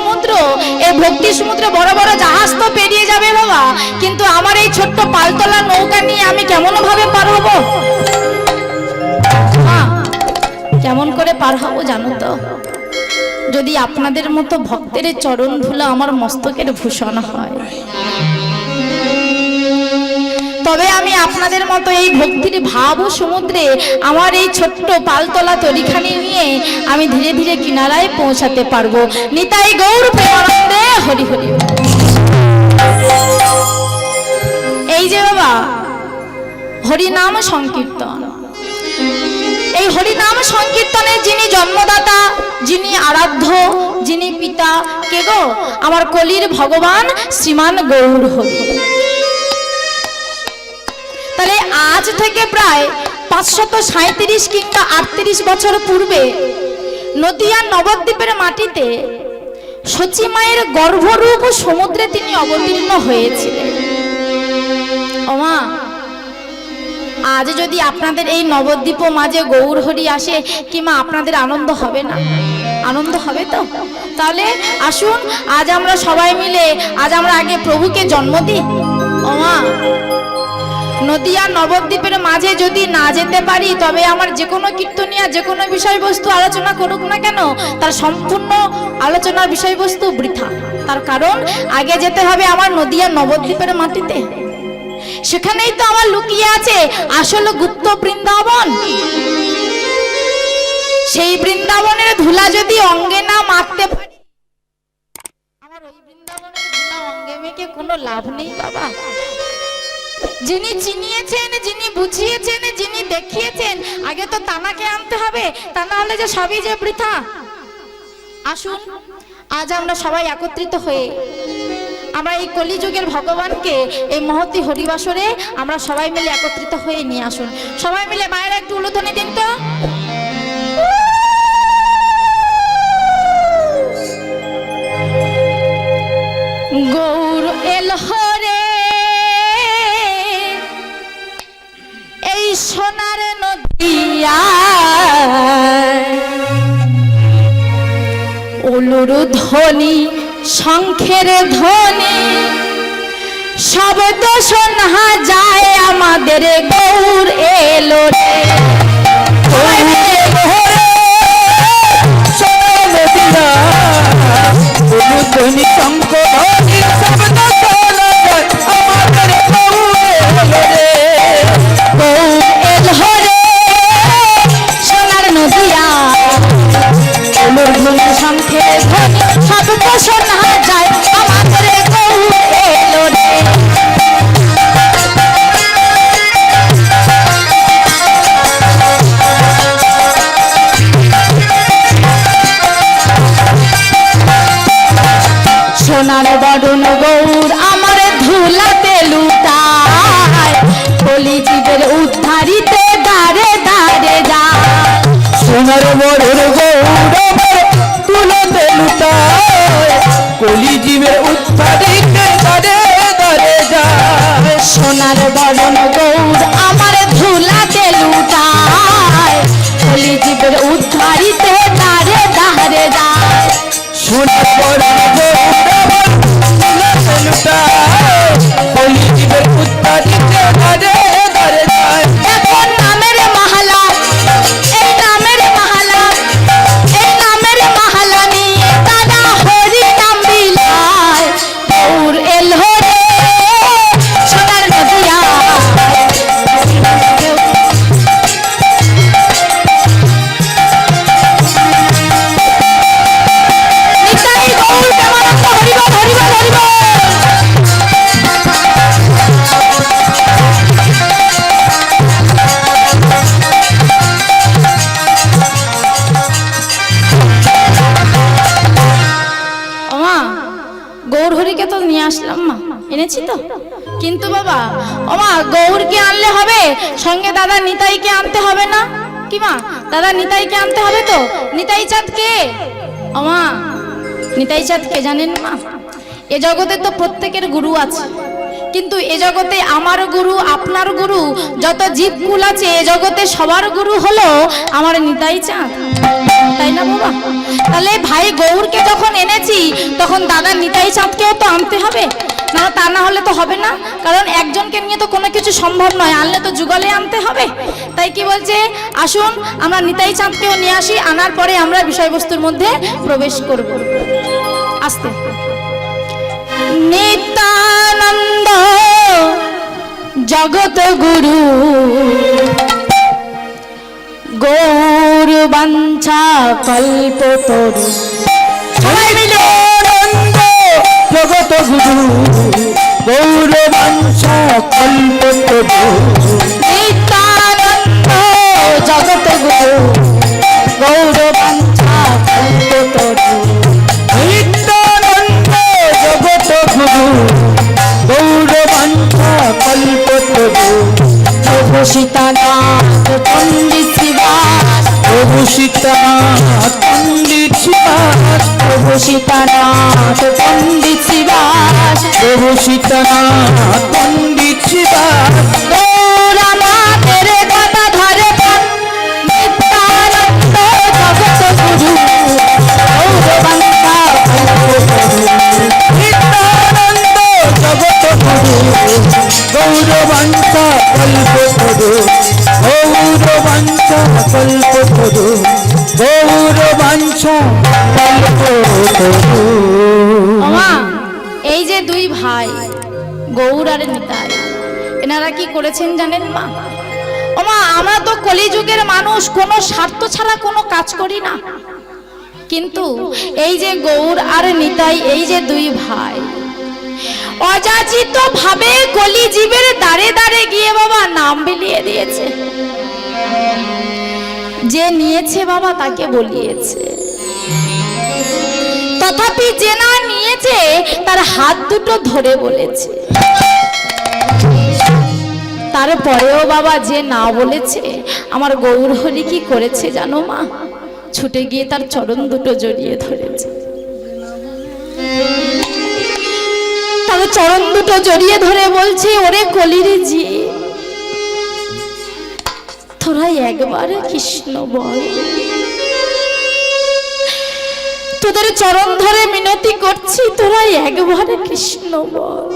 সমুদ্র, এই ভক্তি সমুদ্রে বড় বড় জাহাজ তো পেরিয়ে যাবে বাবা, কিন্তু আমার এই ছোট্ট পালতোলা নৌকা নিয়ে আমি কেমন ভাবে পার হব? কেমন করে পার হবো জানো তো? যদি আপনাদের মতো ভক্তের চরণ ধুলা আমার মস্তকের ভূষণ হয়, তবে আমি আপনাদের মতো এই ভক্তির ভাব ও সমুদ্রে আমার এই ছোট্ট পালতোলা তরিখানি নিয়ে আমি ধীরে ধীরে কিনারায় পৌঁছাতে পারবো। নিতাই গৌর প্রেমানন্দে হরি হরি। এই যে বাবা হরিনাম সংকীর্তন, এই হরিনাম সংকীর্তনে যিনি জন্মদাতা, যিনি আরাধ্য, যিনি পিতা, কে গো? আমার কলির ভগবান শ্রীমান গৌর হরি। তাহলে আজ থেকে প্রায় 537 কিংবা 38 বছর পূর্বে নদিয়া নবদ্বীপের মাটিতে সচী মায়ের গর্ভরূপ সমুদ্রে তিনি অবতীর্ণ হয়েছিলেন। ওমা, আজ যদি আপনাদের এই নবদ্বীপ মাঝে গৌর হরি আসে, কিমা আপনাদের আনন্দ হবে না? আনন্দ হবে তো? তাহলে আসুন আজ আমরা সবাই মিলে আজ আমরা আগে প্রভুকে জন্ম দিই। ওমা, নদিয়া নবদ্বীপের মাঝে যদি না যেতে পারি, তবে আমার যে কোনো কীর্তনিয়া যে কোনো বিষয়বস্তু আলোচনা করুক না কেন, তার সম্পূর্ণ আলোচনার বিষয়বস্তু বৃথা। তার কারণ আগে যেতে হবে আমার নদিয়া নবদ্বীপের মাটিতে। সেখানেই তো আমার লুকিয়ে আছে আসল গুপ্ত বৃন্দাবন। সেই বৃন্দাবনের ধুলা যদি অঙ্গে না মাখতে পারি, আমার ওই বৃন্দাবনের ধুলা অঙ্গে মেখে কোনো লাভ নেই বাবা। যিনি চিনিয়েছেন, যিনি বুঝিয়েছেন, যিনি দেখিয়েছেন, আগে তো তানাকে আনতে হবে, তা না হলে যে সবই যে বৃথা। আসুন আজ আমরা সবাই একত্রিত হয়ে আমরা এই কলিযুগের ভগবানকে এই মহতী হরিবাসরে আমরা সবাই মিলে একত্রিত হয়ে নিয়ে আসুন। সবাই মিলে মায়েরা একটু উলুধ্বনি দিন তো। গৌর এল হরে এই সোনার নদিয়া, উলুর ধ্বনি শঙ্খের ধ্বনি শব্দ শোনা যায় আমাদের গৌর এলো রে। ধ্বনি শঙ্খ ধ্বনি শব্দ শোনা যায় আমাদের গৌর এলো রে। গৌর এলো রে সোনার নদিয়া, উলুর ধ্বনি শঙ্খের ধ্বনি শব্দ শোনা যায় আমাদের গৌর এলো রে। সোনার বরণ গৌর আমার ধুলাতে লুটায়, কলিজীবের উদ্ধারিতে দাঁড়ে দাঁড়ে যায়। সোনার বরণ গৌর আমার তুলাতে লুটায়, কলিজীবের উদ্ধারিতে দাঁড়ে দাঁড়ে যায়। সোনার বরণ গৌর আমার ধুলাতে লুটায়, কলিজীবের উদ্ধারিতে দাঁড়ে দাঁড়ে যায়। সোনার বরণ গৌর আমার তুলাতে লুটায়, কলিজীবের উদ্ধারিতে দাঁড়ে দাঁড়ে যায়। এখন নামের মাহালা, এই নামের মাহালা, এই নামের মাহালা নিয়ে তারা হরি নাম বিলায়। গৌর এল হরে সোনার নদিয়া, নিতাই গৌর প্রেমানন্দ হরি বল হরি বল হরি বল। ওমা, গৌর হরিকে তো নিয়ে আসলাম মা, এনেছি তো, কিন্তু বাবা ওমা গৌরকে আনলে হবে, সঙ্গে দাদা নিতাইকে আনতে হবে না কি মা? দাদা নিতাইকে আনতে হবে তো। নিতাই চাঁদ কে? ওমা নিতাই চাঁদ কে জানেন মা? এ জগতে তো প্রত্যেকের গুরু আছে, কিন্তু এ জগতে আমার গুরু, আপনার গুরু, যত জীবকুল আছে এ জগতে সবার গুরু হলো আমার নিতাই চাঁদ, তাই না বাবা? তাহলে ভাই গৌরকে যখন এনেছি তখন দাদা নিতাই চাঁদকেও তো আনতে হবে, না তা না হলে তো হবে না, কারণ একজনকে নিয়ে তো কোনো কিছু সম্ভব নয়, আনলে তো যুগলে আনতে হবে। তাই কি বলছে, আসুন আমরা নিতাই চাঁদকেও নিয়ে আসি, আনার পরে আমরা বিষয়বস্তুর মধ্যে প্রবেশ করব। আস্তে নিত্যানন্দ জগত গুরু গৌর বাঞ্ছা কল্পতরু, সবাই মিলে জগত গুরু গৌর বাঞ্ছা কল্পতরু। নিত্যানন্দ জগত গুরু গৌর বাঞ্ছা কল্পতরু। নিত্যানন্দ জগত গুরু গৌর বাঞ্ছা কল্পতরু। প্রভু সীতানাথ পণ্ডিত শিবাস, প্রভু সীতানাথ পণ্ডিত শিবাস, প্রভু সীতানাথ পণ্ডিত শিবাস, প্রভু সীতানাথ পণ্ডিত শিবাস। গৌর আমাদের কথা ধরে পান, নিত্যানন্দ জগত গুরু গৌর বাঞ্ছা কল্পতরু। নিত্যানন্দ জগত গুরু গৌর বাঞ্ছা কল্পতরু। গৌর বাঞ্ছা কল্পতরু, গৌর বাঞ্ছা কল্পতরু। ওমা, এই যে দুই ভাই গৌর আর নিতাই, এনারা কি করেছেন জানেন মা? ওমা, আমরা তো কলিযুগের মানুষ, কোনো স্বার্থ ছাড়া কোনো কাজ করি না, কিন্তু এই যে গৌর আর নিতাই, এই যে দুই ভাই অযাচিত ভাবে কলিজীবের দ্বারে দ্বারে গিয়ে বাবা নাম বিলিয়ে দিয়েছে। যে নিয়েছে বাবা তাকে বলিয়েছে, তথাপি যে না নিয়েছে তার হাত দুটো ধরে বলেছে। তারপরেও বাবা যে না বলেছে, আমার গৌর হরি কি করেছে জানো মা? ছুটে গিয়ে তার চরণ দুটো জড়িয়ে ধরেছে। তার চরণ দুটো জড়িয়ে ধরে বলছে, ওরে কলির জি, তোরা একবার কৃষ্ণ বল, তোদের চরণ ধরে মিনতি করছি, তোরা একবার কৃষ্ণ বল।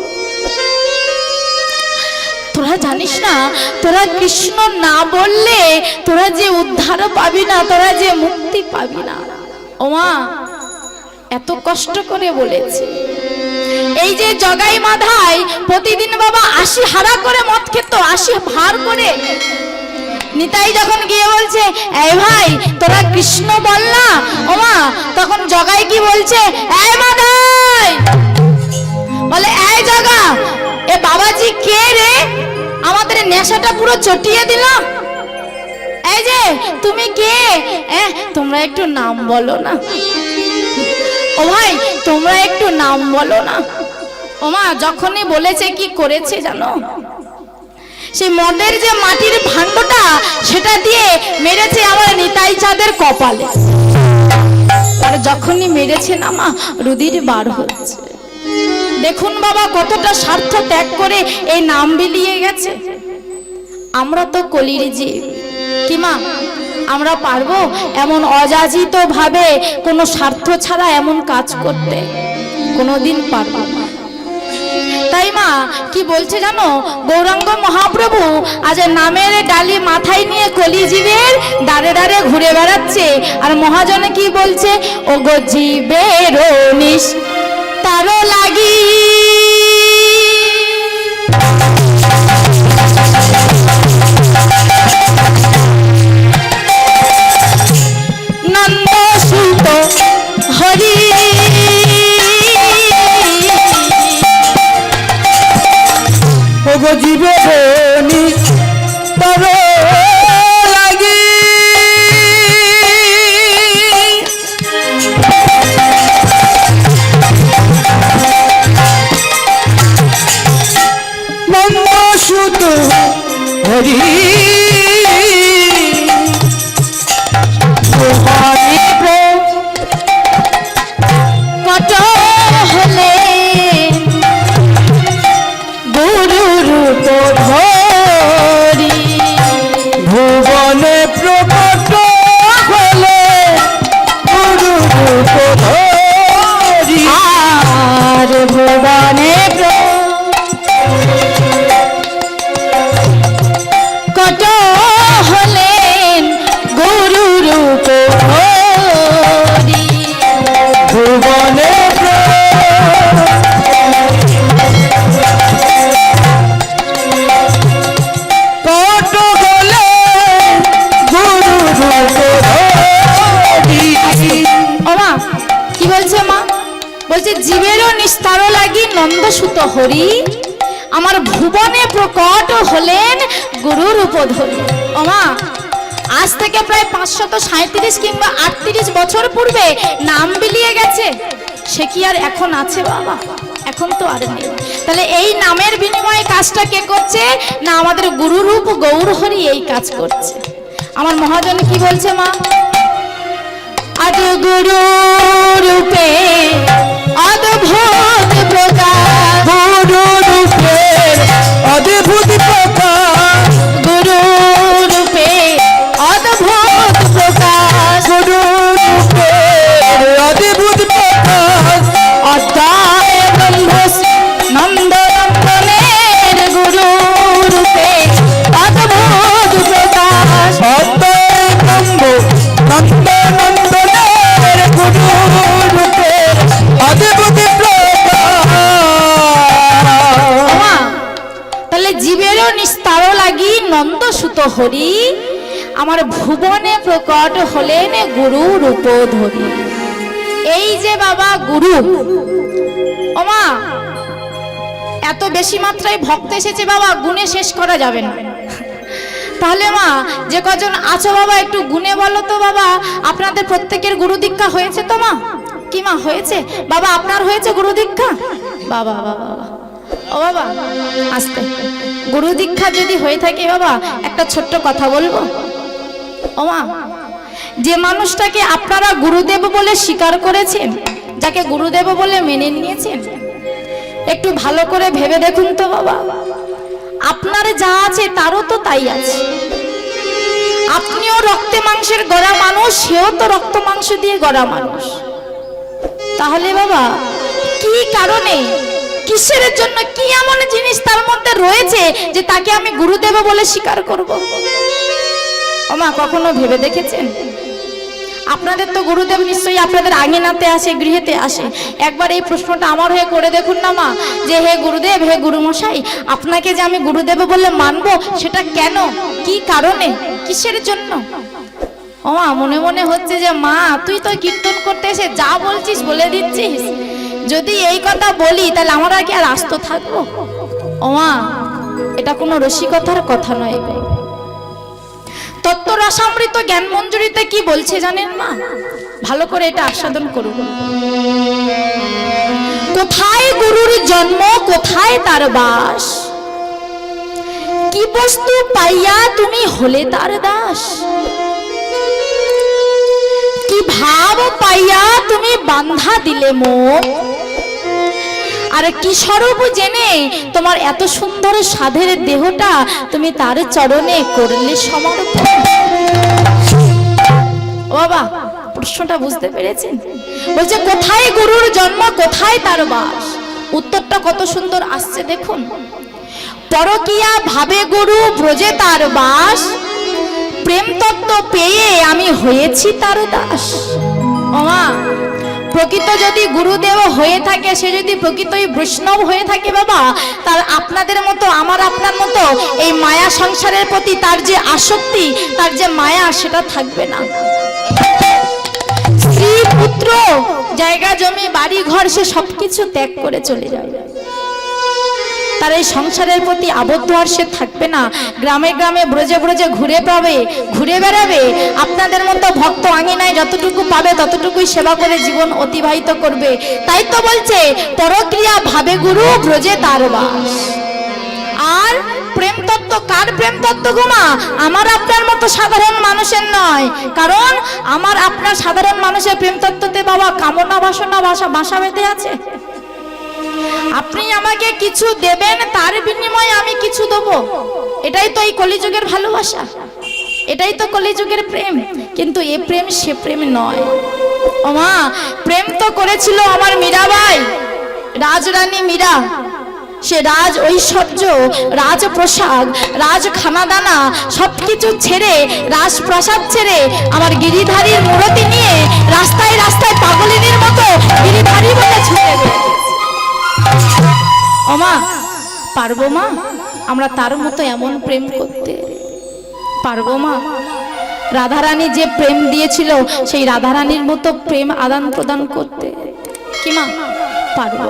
তোরা জানিস না, তোরা কৃষ্ণ না বললে তোরা যে উদ্ধার পাবি না, তোরা যে মুক্তি পাবি না। ওমা, এত কষ্ট করে বলেছে। এই যে জগাই মাধাই প্রতিদিন বাবা 80 হারা করে মদ খেত, 80 ভার করে। নিতাই যখন গিয়ে বলছে, এই ভাই তোরা কৃষ্ণ বল না, ওমা, তখন জগাই কি বলছে, এই মাধাই বলে, এই জগা, এ বাবাজি কে রে, আমাদের নেশাটা পুরো চটিয়ে দিল। এই যে তুমি কে, তোমরা একটু নাম বলো না। ও ভাই, তোমরা একটু নাম বলো না। ওমা, যখনই বলেছে কি করেছে জানো? সেই মদের যে মাটির ভাণ্ডটা, সেটা দিয়ে মেরেছে আমার নিতাই চাঁদের কপালে। আর যখনই মেরেছে না মা, রুধির বার হচ্ছে। দেখুন বাবা, কতটা স্বার্থ ত্যাগ করে এই নাম বিলিয়ে গেছে। আমরা তো কলির জীব, কি মা আমরা পারবো এমন অযাচিত ভাবে কোনো স্বার্থ ছাড়া এমন কাজ করতে? কোনোদিন পারবো না। তাই মা কি বলছে জানো, গৌরাঙ্গ মহাপ্রভু আজ নামের ডালি মাথায় নিয়ে কলিজীবের দাঁড়ে দাঁড়ে ঘুরে বেড়াচ্ছে। আর মহাজনে কি বলছে, ও গো জীবের নিশ তারও লাগি নন্দ সুত হরি ওগো জীবে নিজ তর লাগি নন্দ সুত হরি কত হলে গুরু রূপ বলছে জীবেরও নিস্তার লাগি নন্দসুত হরি, আমার ভুবনে প্রকট হলেন গুরুর উপধরি। ওমা, আজ থেকে প্রায় 537 কিংবা 38 বছর পূর্বে নাম বিলিয়ে গেছে, সে কি আর এখন আছে বাবা? এখন তো আর নেই। তাহলে এই নামের বিনিময়ে কাজটা কে করছে? না আমাদের গুরুরূপ গৌরহরি এই কাজ করছে। আমার মহাজন কি বলছে মা? আজ গুরু রূপে অদ্ভুত প্রকাশ, গুরু রূপে অদ্ভুত প্রকাশ, গুরু রূপে অদ্ভুত প্রকাশ, গুরু রূপে অদ্ভুত প্রকাশ, অদ্বয় ব্রহ্ম নন্দনন্দনের গুরু রূপে অদ্ভুত প্রকাশ, অদ্বয় ব্রহ্ম নন্দনন্দনের গুরু রূপে অদ্ভুত প্রকাশ। ওমা, তাহলে জীবেরও নিস্তার লাগি নন্দসুত হরি, আমার ভুবনে প্রকট হলেন গুরু রূপধরি। এই যে বাবা গুরু, ওমা এত বেশি মাত্রায় ভক্ত এসেছে বাবা, গুণে শেষ করা যাবে না। তাহলে মা যে কজন আছো বাবা একটু গুণে বলো তো বাবা, আপনাদের প্রত্যেকের গুরু দীক্ষা হয়েছে তো মা? কি মা হয়েছে বাবা? আপনার হয়েছে গুরু দীক্ষা? বাবা বাবা, ও বাবা আস্তে। গুরু দীক্ষা যদি হয়ে থাকে বাবা, একটা ছোট্ট কথা বলবো। ও মা, যে মানুষটাকে আপনারা গুরুদেব বলে স্বীকার করেছেন, যাকে গুরুদেব বলে মেনে নিয়েছেন, একটু ভালো করে ভেবে দেখুন তো বাবা, আপনার যা আছে তারও তো তাই আছে। আপনিও রক্তে মাংসের গড়া মানুষ, সেও তো রক্ত মাংস দিয়ে গড়া মানুষ। তাহলে বাবা কি কারণে, কিসের জন্য, কি এমন জিনিস তার মধ্যে রয়েছে যে তাকে আমি গুরুদেব বলে স্বীকার করব? ওমা কখনো ভেবে দেখেছেন? আপনাদের তো গুরুদেব নিশ্চয়ই আপনাদের আঙিনাতে আসে, গৃহেতে আসে। একবার এই প্রশ্নটা আমার হয়ে করে দেখুন না মা, যে হে গুরুদেব, হে গুরুমশাই, আপনাকে যে আমি গুরুদেব বলে মানবো, সেটা কেন, কি কারণে, কিসের জন্য? ওমা মনে মনে হচ্ছে যে মা তুই তো কীর্তন করতে এসে যা বলছিস বলে দিচ্ছিস, যদি এই কথা বলি তাহলে আমরা কি আর আস্ত থাকবো? ওমা এটা কোনো রসিকতার কথা নয়। তত্ত্ব রসামৃত জ্ঞান মঞ্জুরিতে কি বলছে জানেন মা? ভালো করে এটা আস্বাদন করুন। কোথায় গুরুর জন্ম, কোথায় তার বাস, কি বস্তু পাইয়া তুমি হলে তার দাস, কি ভাব পাইয়া তুমি বান্ধা দিলে মোহ, আর কি স্বরূপ জেনে তোমার এত সুন্দর সাধের দেহটা তুমি তার চরণে করলে সমর্পণ। ও বাবা প্রশ্নটা বুঝতে পেরেছেন? বলছে কোথায় গুরুর জন্ম, কোথায় তার বাস। উত্তরটা কত সুন্দর আসছে দেখুন। পরকিয়া ভাবে গুরু ব্রজে তার বাস, প্রেম তত্ত্ব পেয়ে আমি হয়েছি তার দাস। ওমা প্রকৃত যদি গুরুদেব হয়ে থাকে, সে যদি প্রকৃতই বৈষ্ণব হয়ে থাকে বাবা, তার আপনাদের মতো আমার আপনার মতো এই মায়া সংসারের প্রতি তার যে আসক্তি, তার যে মায়া, সেটা থাকবে না। স্ত্রী পুত্র জায়গা জমি বাড়ি ঘর সে সবকিছু ত্যাগ করে চলে যাবে, তার এই সংসারের প্রতি আবদ্ধ আর সে থাকবে না। গ্রামে গ্রামে ব্রজে ব্রজে ঘুরে বেড়াবে। আপনাদের মতো ভক্ত আঙিনায় যতটুকু পাবে ততটুকুই সেবা করে জীবন অতিবাহিত করবে। তাই তো বলছে পরক্রিয়া ভাবে গুরু ব্রজে তার বাস। আর প্রেম তত্ত্ব, কার প্রেম তত্ত্ব গোমা? আমার আপনার মতো সাধারণ মানুষের নয়। কারণ আমার আপনার সাধারণ মানুষের প্রেম তত্ত্বতে বাবা কামনা বাসনা বাসা বেঁধে আছে। আপনি আমাকে কিছু দেবেন, তার বিনিময়ে আমি কিছু দেবো, এটাই তো এই কলিযুগের ভালোবাসা, এটাই তো কলিযুগের প্রেম। কিন্তু এ প্রেম সে প্রেম নয়। ওমা প্রেম তো করেছিল আমার মীরাবাই, রাজরানী মীরা। সে রাজ ঐশ্বর্য, রাজপ্রসাদ, রাজ খানাদানা সবকিছু ছেড়ে, রাজপ্রাসাদ ছেড়ে আমার গিরিধারীর মূর্তি নিয়ে রাস্তায় রাস্তায় পাগলিনীর মতো গিরিধারী বলে ছুটে বেড়াচ্ছে। ওমা পারবো মা আমরা তার মতো এমন প্রেম করতে? পারবো মা? রাধারানী যে প্রেম দিয়েছিল, সেই রাধারানীর মতো প্রেম আদান প্রদান করতে? কি মা পারবো?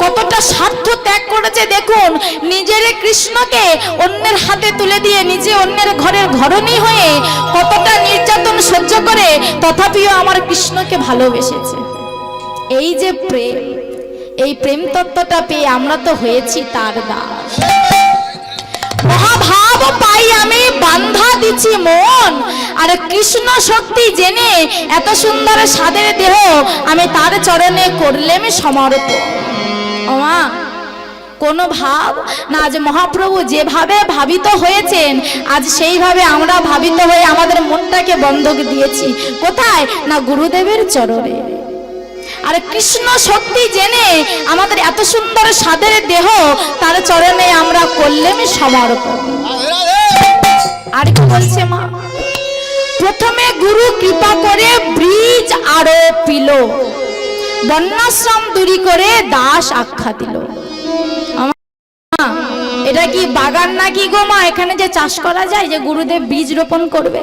কতটা স্বার্থ ত্যাগ করেছে দেখুন, নিজের কৃষ্ণকে অন্যের হাতে তুলে দিয়ে নিজে অন্যের ঘরের ঘরণী হয়ে কতটা নির্যাতন সহ্য করে তথাপিও আমার কৃষ্ণকে ভালোবেসেছে। এই যে প্রেম, এই প্রেম তত্ত্বটা পেয়ে আমরা তো হয়েছি তার দাস। মহাভাব পাই আমি বান্ধা দিছি মন, আর কৃষ্ণ শক্তি জেনে এত সুন্দর সাদের দেহ আমি তার চরণে করলেম সমর্পণ। ওমা কোন ভাব না, আজ মহাপ্রভু যেভাবে ভাবিত হয়েছেন আজ সেইভাবে আমরা ভাবিত হয়ে আমাদের মনটাকে বন্ধক দিয়েছি। কোথায় না গুরুদেবের চরণে। আর কৃষ্ণ শক্তি জেনে আমাদের এত সুন্দর সাদের দেহ তার চরণে আমরা করলেম সমর্পণ। আর কি বলছে মা? প্রথমে গুরু কৃপা করে ব্রিজ আরোপিল, বন্যাশ্রম দূরী করে দাস আখ্যা দিল। এটা কি বাগান নাকি গো মা, এখানে যে চাষ করা যায়, যে গুরুদেব বীজ রোপণ করবে?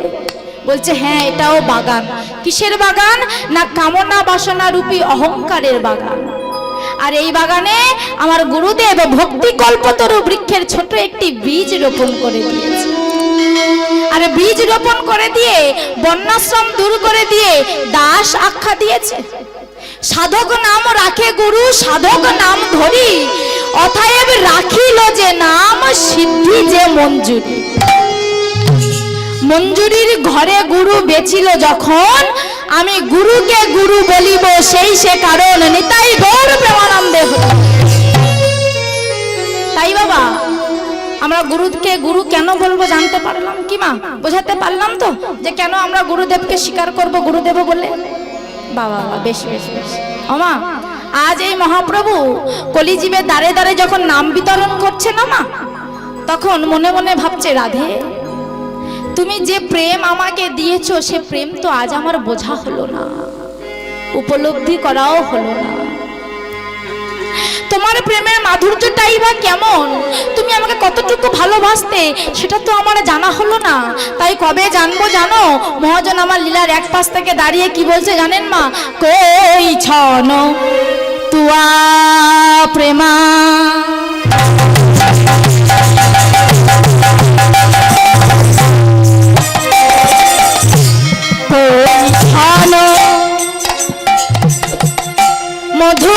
বলছে হ্যাঁ এটাও বাগান। কিসের বাগান না কামনা বাসনা রূপী অহংকারের বাগান। আর এই বাগানে আমার গুরুদেব ভক্তি কল্পতরু বৃক্ষের ছোট একটি বীজ রোপণ করে দিয়েছে। আর বীজ রোপণ করে দিয়ে বন্যাশ্রম দূর করে দিয়ে দাস আখ্যা দিয়েছে। সাধক নাম রাখে গুরু, সাধক নাম ধরি, অতএব রাখিল যে নাম সিদ্ধি যে মঞ্জুরি। মঞ্জুরির ঘরে গুরু বেচিল যখন, আমি গুরুকে গুরু বলিব সেই সে কারণ, নিতাই গৌর প্রেমানন্দে। তাই বাবা আমরা গুরুকে গুরু কেন বলবো জানতে পারলাম কি মা? বোঝাতে পারলাম তো যে কেন আমরা গুরুদেবকে স্বীকার করব গুরুদেব বলে? বাবা বেশ বেশ বেশ। ওমা আজ এই মহাপ্রভু কলিজীবের দ্বারে দ্বারে যখন নাম বিতরণ করছে না মা, তখন মনে মনে ভাবছে রাধে তুমি যে প্রেম আমাকে দিয়েছো সে প্রেম তো আজ আমার বোঝা হলো না, উপলব্ধি করাও হলো না। তোমার প্রেমের মাধুর্যটাই বা কেমন, তুমি আমাকে কতটুকু ভালোবাসতে সেটা তো আমার জানা হলো না। তাই কবে জানবো জানো? মহাজন আমার লীলার এক পাশ থেকে দাঁড়িয়ে কি বলছে জানেন মা? কই ছন তুয়া প্রেমা, কই ছন মধু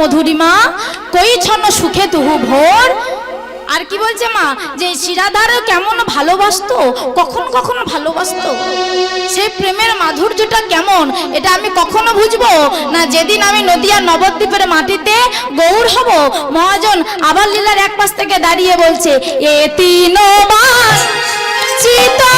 মধুরিমা কই ছন্ন সুখে তুহু ভোর। আর কি বলছে মা? যে শিরাধারও কেমন ভালোবাসতো, কখন কখন ভালোবাসতো, সেই প্রেমের মাধুর্যটা কেমন এটা আমি কখনো বুঝবো না যেদিন আমি নদিয়া নবদ্বীপের মাটিতে গৌর হব। মহাজন আবার লীলার এক পাশ থেকে দাঁড়িয়ে বলছে এ তিন চিতা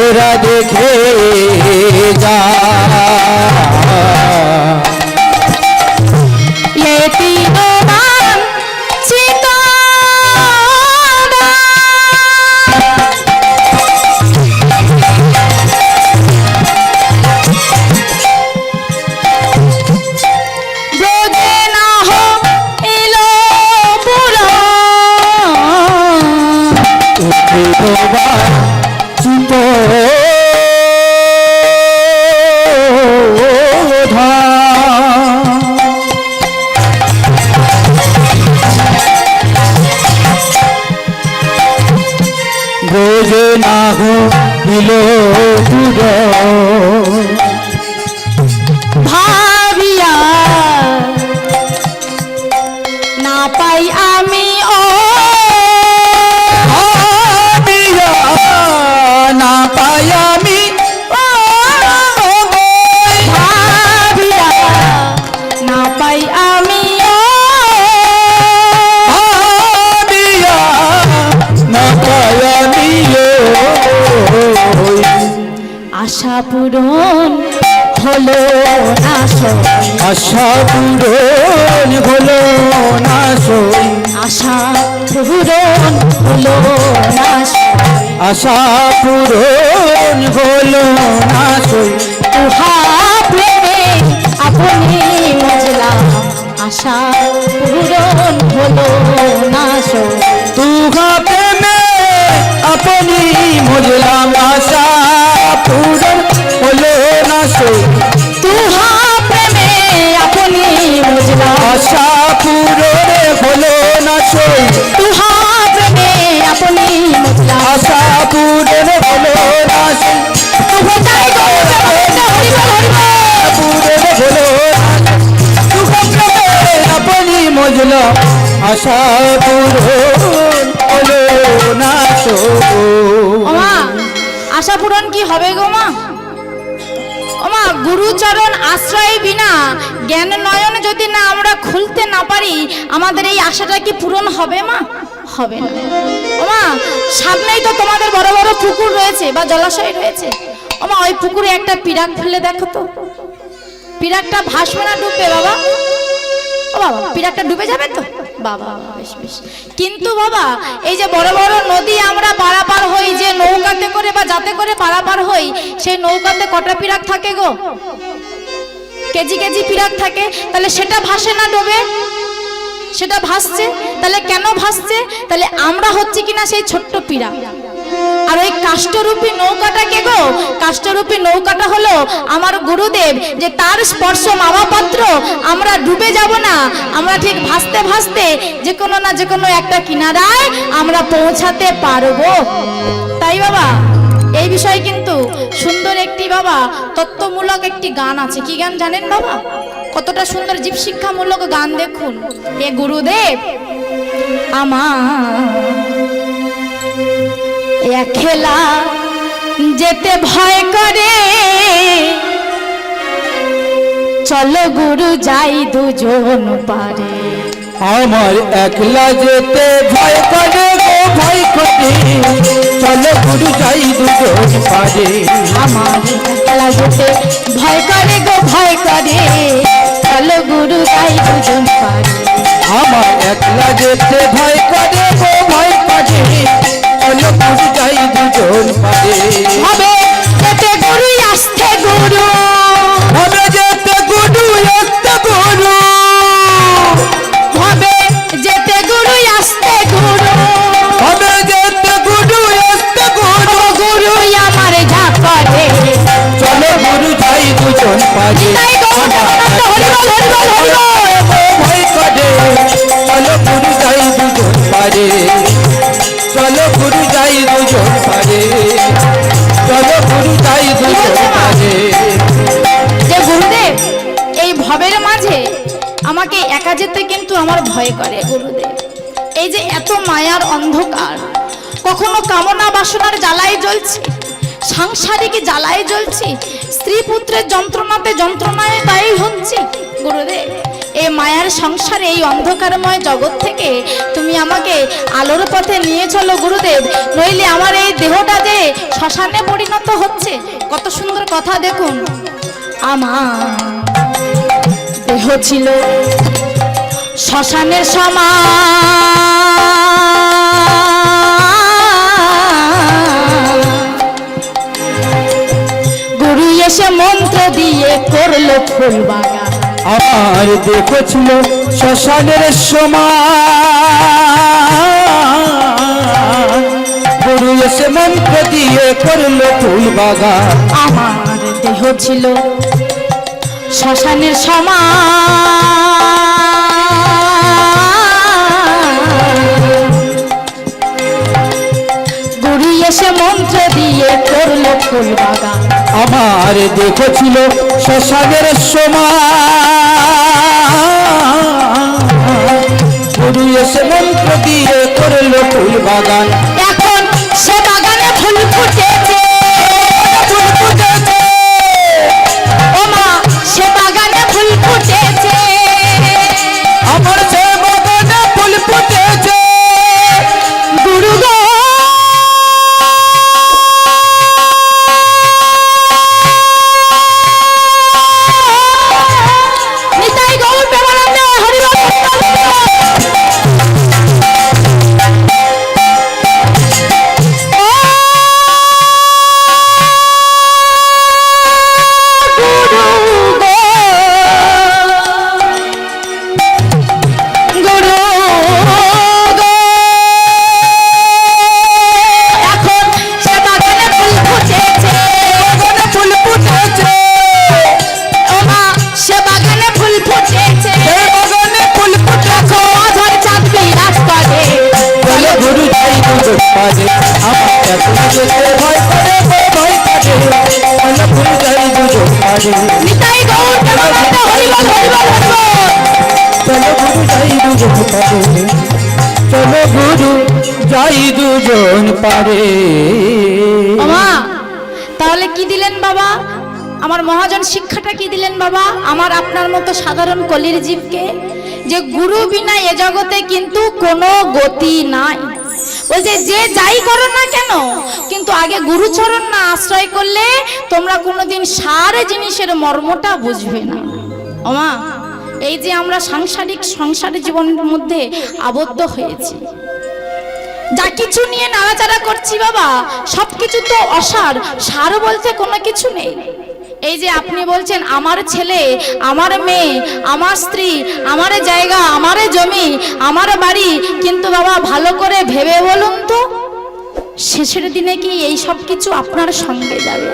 তোরা দেখে যা ये तीनों मान चितारा ब्रोजे ना हो इलो पुरा উঠে তোমার চিত বোঝে না হইল পুর भाविया ना पाई आमी ओ ভাবিয়া না পাই আমি भाविया ना पाई आमी ओ ভাবিয়া না পাই আমি आशा पूरण হলো না সই আশা পূরণ হলো না সই আশা পূরণ হলো না সই আশা পূরণ হলো না সই তুহা প্রেমে আপনি মজলাম আশা পূরণ হলো না সই তুহা প্রেমে আপনি মজলাম আশা পূরণ হলো না সই তুহা প্রেমে আপনি মজলাম আশা পূরণ হলো না সই তুহা প্রেমে আপনি মজলাম আশা পূরণ হলো না সই তুহা চাই গো পূরণ হলো না তুহা প্রেমে আপনি মজলাম আশা পূরণ হলো না সই ওমা আশা পূরণ কি হবে গো মা ওমা গুরুচরণ আশ্রয় বিনা জ্ঞান নয়ন যদি না আমরা খুলতে না পারি আমাদের এই আশাটা কি পূরণ হবে মা হবে না ওমা সামনেই তো তোমাদের বড় বড় পুকুর রয়েছে বা জলাশয় রয়েছে ওমা ওই পুকুরে একটা পিরাক ফেলে দেখো তো পিরাকটা ভাসবে না ডুববে বাবা ও বাবা পিরাকটা ডুবে যাবে তো বাবা বেশ বেশ কিন্তু বাবা এই যে বড় বড় নদী আমরা পারাপার হই যে নৌকাতে করে বা যাতে করে পারাপার হই সেই নৌকাতে কটা পিরাক থাকে গো কেজি কেজি পিরাক থাকে তাহলে সেটা ভাসে না ডোবে সেটা ভাসছে তাহলে কেন ভাসছে তাহলে আমরা হচ্ছে কিনা সেই ছোট্ট পিরাক আর ওই কাষ্ঠরূপী নৌকাটাকে গো কাষ্ঠরূপী নৌকাটা হলো আমার গুরুদেব যে তার স্পর্শ মাওয়া পাত্র আমরা ডুবে যাব না আমরা ঠিক ভাসতে ভাসতে যে কোনো না যে কোনো একটা কিনারায় আমরা পৌঁছাতে পারবো তাই বাবা এই বিষয়ে কিন্তু সুন্দর একটি বাবা তত্ত্বমূলক একটি গান আছে কি গান জানেন বাবা কতটা সুন্দর জীব শিক্ষামূলক গান দেখুন এ গুরুদেব আমার একলা যেতে ভয় করে চলো গুরু যাই দুজন পারে আমার একলা যেতে ভয় করে গো ভয় করে চলো গুরু যাই দুজন পারে আমার একলা যেতে ভয় করে গো ভয় করে চলো গুরু যাই দুজন পারে আমার একলা যেতে ভয় করে গো ভয় করে চলো গুরু যাই দুজন পারে হবে যেতে গুরু আসতে গুরু হবে যেতে গুরু একটা গুরু হবে যেতে গুরু আসতে গুরু হবে যেতে গুরু একটা গুরু গুরু আমার যা করে চলো গুরু যাই দুজন পারে তাই গৌরাঙ্গ হরিবল হরিবল হরিবল ভয় করে চলো গুরু যাই দুজন পারে চলো গুরু যাই দুজন পারে চলো গুরু যাই দুজন পারে যে গুরুদেব এই ভবের মাঝে আমাকে একা যেতে কিন্তু আমার ভয় করে গুরুদেব এই যে এত মায়ার অন্ধকার কখনো কামনা বাসনার জ্বালায় জ্বলছি সাংসারিক জ্বালায় জ্বলছি স্ত্রী পুত্রের যন্ত্রণাতে যন্ত্রণায় দায়ী হচ্ছি গুরুদেব এই মায়ার সংসারে, এই অন্ধকারময় জগৎ থেকে তুমি আমাকে আলোর পথে নিয়ে চলো গুরুদেব, নইলে আমার এই দেহটা যে শ্মশানে পরিণত হচ্ছে। কত সুন্দর কথা দেখুন, আমার দেহ ছিল শ্মশানের সমান, গুরু এসে মন্ত্র দিয়ে করলো ফুল বাগান। আমার দেহ ছিল শ্মশানের সমান, গুরু এসে মন্ত্র দিয়ে করলো ফুল বাগান। আমার দেহ ছিল শ্মশানের সমান, গুরু এসে মন্ত্র দিয়ে করলো ফুল বাগান। আমার দেহ ছিল শ্মশানের সমান, গুরু এসে মন্ত্র দিয়ে করলো ফুল বাগান। এখন সে বাগানে ফুল ফুটেছে, ফুল ফুটেছে, ও মা সে বাগানে ফুল ফুটেছে, আমার সে বাগানে ফুল ফুটেছে। গুরু গো নিতাই গৌর প্রেমানন্দে হরি বল। নিতাই গৌর প্রেমানন্দে হরি বল, হরি বল, হরি বল। চলো গুরু যাই দুজন পারে, চলো গুরু যাই দুজন পারে। বাবা তাহলে কি দিলেন বাবা, আমার মহাজন শিক্ষাটা কি দিলেন বাবা আমার আপনার মতো সাধারণ কলির জীবকে, যে গুরু বিনা এ জগতে কিন্তু কোনো গতি নাই। বলছে যে যাই করো না কেন, কিন্তু আগে গুরুচরণ না আশ্রয় করলে তোমরা কোনোদিন সারে জিনিসের মর্মটা বুঝবে না। ওমা এই যে আমরা সংসারিক জীবনের মধ্যে আবদ্ধ হয়েছি, যা কিছু নিয়ে নাড়াচাড়া করছি বাবা, সবকিছু তো অসার, সার বলতে কোনো কিছু নেই। এই যে আপনি বলছেন আমার ছেলে, আমার মেয়ে, আমার স্ত্রী, আমার জায়গা, আমার জমি, আমার বাড়ি, কিন্তু বাবা ভালো করে ভেবে বলুন তো শেষের দিনে কি এই সব কিছু আপনার সঙ্গে যাবে?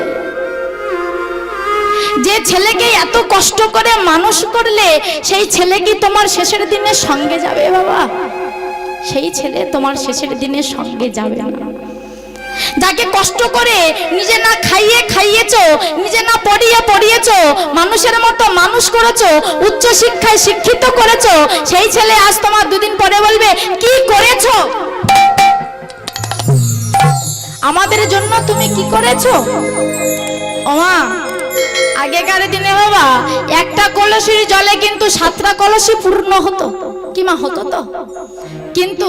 যে ছেলেকে এত কষ্ট করে মানুষ করলে সেই ছেলে কি তোমার শেষের দিনে সঙ্গে যাবে বাবা? সেই ছেলে তোমার শেষের দিনে সঙ্গে যাবে না। যাকে কষ্ট করে নিজে না খাইয়ে খাইয়েছো, নিজে না পড়িয়ে পড়িয়েছো, মানুষের মতো মানুষ করেছো, উচ্চ শিক্ষায় শিক্ষিত করেছো, সেই ছেলে আজ তোমার দুদিন পরে বলবে কি করেছো, আমাদের জন্য তুমি কি করেছো? ওমা আগেকার দিনে বাবা একটা কলসির জলে কিন্তু 7টা কলসি পূর্ণ হতো, কি মা হতো তো? কিন্তু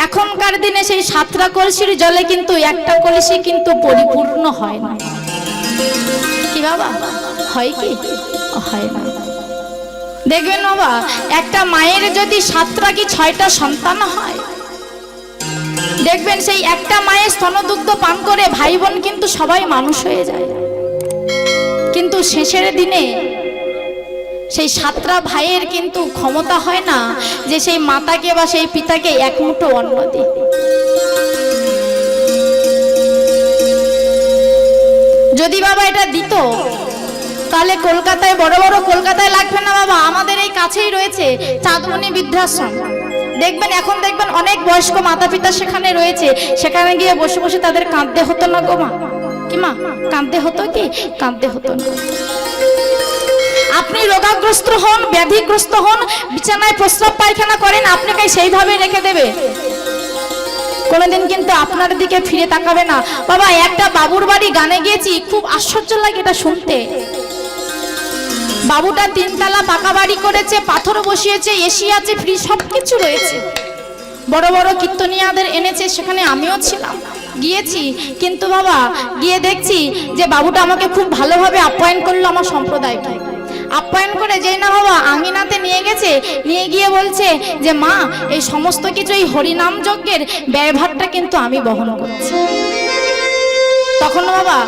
এখনকার দিনে সেই 7টা কলসির জলে কিন্তু একটা কলসি কিন্তু পরিপূর্ণ হয় না। কি বাবা হয় কি? হয় না। দেখবেন বাবা একটা মায়ের যদি 7টা কি 6টা সন্তান হয়, দেখবেন সেই একটা মায়ের স্তনদুগ্ধ পান করে ভাই বোন কিন্তু সবাই মানুষ হয়ে যায়, কিন্তু শেষের দিনে সেই 7টা ভাইয়ের কিন্তু ক্ষমতা হয় না যে সেই মাতাকে বা সেই পিতাকে এক মুঠো অন্ন দিই। যদি বাবা এটা দিত তাহলে কলকাতায় বড় বড় কলকাতায় লাগবে না বাবা, আমাদের এই কাছেই রয়েছে চাঁদমণি বৃদ্ধাশ্রম। দেখবেন এখন দেখবেন অনেক বয়স্ক মাতা পিতা সেখানে রয়েছে, সেখানে গিয়ে বসে বসে তাদের কাঁদতে হতো না গো মা? কি মা কাঁদতে হতো কি? কাঁদতে হতো না। আপনি রোগাগ্রস্ত হন, ব্যাধিগ্রস্ত হন, বিছানায় প্রস্রাব পায়খানা করেন, আপনাকে সেইভাবে রেখে দেবে, কোনোদিন কিন্তু আপনার দিকে ফিরে তাকাবে না। বাবা একটা বাবুর বাড়ি গানে গিয়েছি, খুব আশ্চর্য লাগে এটা শুনতে। বাবুটা 3 তলা পাকা বাড়ি করেছে, পাথর বসিয়েছে, এসি আছে, ফ্রিজ সব কিছু রয়েছে। বড় বড় কীর্তনিয়াদের এনেছে, সেখানে আমিও ছিলাম, গিয়েছি। কিন্তু বাবা গিয়ে দেখছি যে বাবুটা আমাকে খুব ভালোভাবে আপ্যায়ন করলো, আমার সম্প্রদায়কে আপ্যায়ন করে যেই না বাবা আঙিনাতে নিয়ে গেছে, নিয়ে গিয়ে বলছে যে মা এই সমস্ত কিছু এই হরিনাম যজ্ঞের ব্যয়ভারটা কিন্তু আমি বহন করছি। তখন বাবা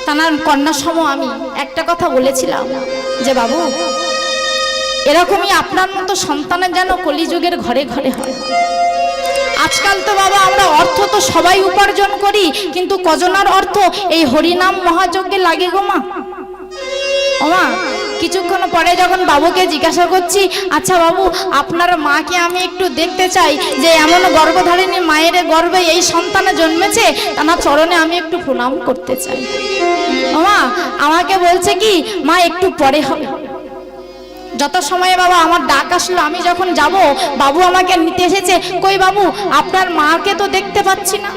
তানার কন্যা সম আমি একটা কথা বলেছিলাম যে বাবু এরকমই আপনার মতো সন্তানের যেন কলিযুগের ঘরে ঘরে হয়। আজকাল তো বাবা আমরা অর্থ তো সবাই উপার্জন করি, কিন্তু কজনার অর্থ এই হরিনাম মহাযজ্ঞে লাগে গো মা। ও মা, কিছুক্ষণ পরে যখন বাবুকে জিজ্ঞাসা করছি, আচ্ছা বাবু আপনার মাকে আমি একটু দেখতে চাই, যে এমন গর্ভধারিণী মায়ের গর্ভে এই সন্তানে জন্মেছে, তার চরণে আমি একটু প্রণাম করতে চাই। ও মা আমাকে বলছে কি, মা একটু পরে হবে। যত সময়ে বাবা আমার ডাক আসলো, আমি যখন যাব বাবু আমাকে নিতে এসেছে, কই বাবু আপনার মাকে তো দেখতে পাচ্ছি না।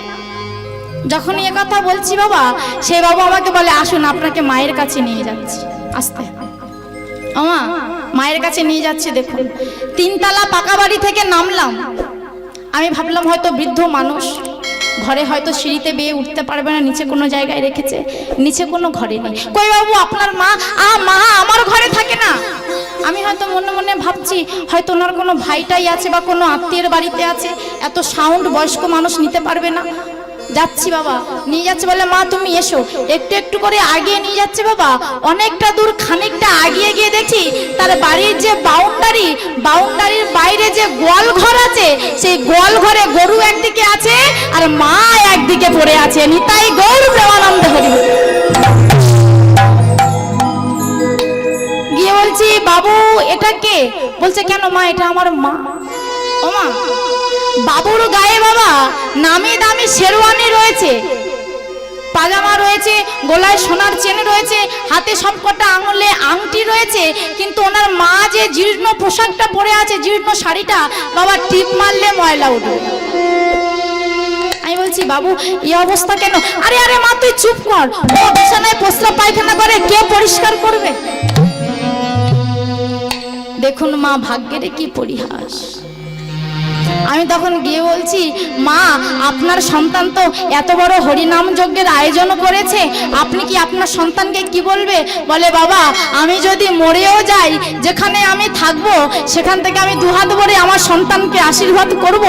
যখন এ কথা বলছি বাবা, সে বাবু আমাকে বলে আসুন আপনাকে মায়ের কাছে নিয়ে যাচ্ছি। আসতে আমা মায়ের কাছে নিয়ে যাচ্ছে। দেখুন 3 তলা পাকা বাড়ি থেকে নামলাম, আমি ভাবলাম হয়তো বৃদ্ধ মানুষ, ঘরে হয়তো সিঁড়িতে বেয়ে উঠতে পারবে না, নিচে কোনো জায়গায় রেখেছে, নিচে কোনো ঘরে নেই। কই বাবু আপনার মা? মা আমার ঘরে থাকে না। আমি হয়তো মনে মনে ভাবছি হয়তো ওনার কোনো ভাইটাই আছে বা কোনো আত্মীয়ের বাড়িতে আছে, এত সাউন্ড বয়স্ক মানুষ নিতে পারবে না। যাচ্ছি বাবা, নিয়ে যাচ্ছে, বলে মা তুমি এসো। একটু একটু করে আগিয়ে নিয়ে যাচ্ছে বাবা, অনেকটা দূর, খানিকটা আগিয়ে গিয়ে দেখি তার বাড়ির যে বাউন্ডারির বাইরে যে গোয়াল ঘর আছে, সেই গোয়াল ঘরে গরু একদিকে আছে আর মা একদিকে পড়ে আছে। নিতাই গৌর প্রেমানন্দ হরি। গিয়ে বলছি বাবু এটা কে? বলছে কেন মা, এটা আমার মা। ও মা, বাবুর গায়ে বাবা নামি দামি শেরওয়ানি রয়েছে, পাজামা রয়েছে, গলায় সোনার চেন রয়েছে, হাতে সবকটা আঙুলে আংটি রয়েছে, কিন্তু ওনার মা যে জীর্ণ পোশাকটা পরে আছে, জীর্ণ শাড়িটা বাবা টিপ মারলে ময়লা উঠবে। আমি বলছি বাবু এই অবস্থা কেন? আরে আরে মা তুই চুপ কর, ও বিছানায় প্রস্রাব পায়খানা করে, কে পরিষ্কার করবে? দেখুন মা ভাগ্যের কি পরিহাস। আমি তখন গিয়ে বলছি মা আপনার সন্তান তো এত বড় হরিনাম যজ্ঞের আয়োজন করেছে, আপনি কি আপনার সন্তানকে কি বলবে? বলে বাবা আমি যদি মরেও যাই, যেখানে আমি থাকবো সেখান থেকে আমি দুহাত ভরে আমার সন্তানকে আশীর্বাদ করব।